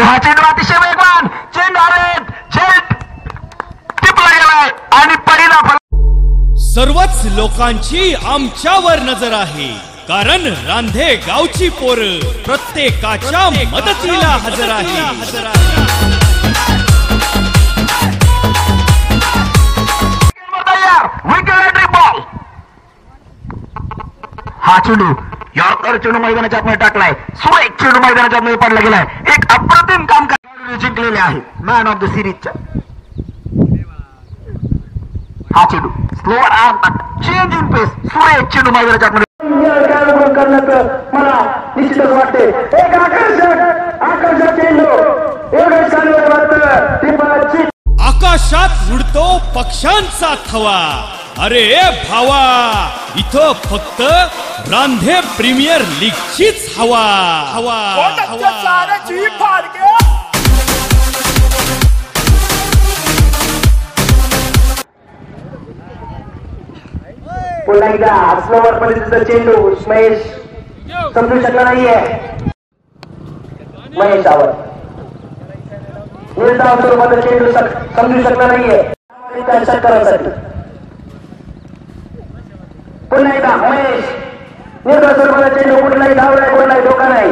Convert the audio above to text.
हा चेंडू अतिशय वेगवान चेंडू झेल टिपला गेलाय आणि पहिला सर्वच लोकांची आमच्यावर नजर आहे कारण रांधे गावची पोर प्रत्येकाच्या मदतीला हजर आहे। बॉल हा चेंडू यॉर्कर चेंडू मैदानाच्या आतमध्ये टाकलाय सुरेख चेंडू मैदानाच्या आतमध्ये पडला गेलाय एक अप्रतिम काम करणारे जिंकलेले आहे मॅन ऑफ द सिरीजच्या हा चेंडू स्लोअर आर्म चेंज इन पेस सुरेख चेंडू मैदानाच्या आतमध्ये करण्याचं मला निश्चितच वाटते एक आकर्षक चेंडू एवढे चांगलं वाटतं आकाशात उडतो पक्ष्यांचा थवा अरे भावा इथं फक्त रांधे प्रीमियर लीगचीच हवा हवा पुन्हा एकदा स्लोवर पद्धतीचा चेंडू महेश समजू शकला नाहीये महेश आवर निर्धाव स्वरूपाचा चेंडू समजू शकला नाहीये षटकारासाठी पुन्हा एकदा महेश निर्धाव स्वरूपाचा चेंडू कुठलाही धाव नाही कुठलाही धोका नाही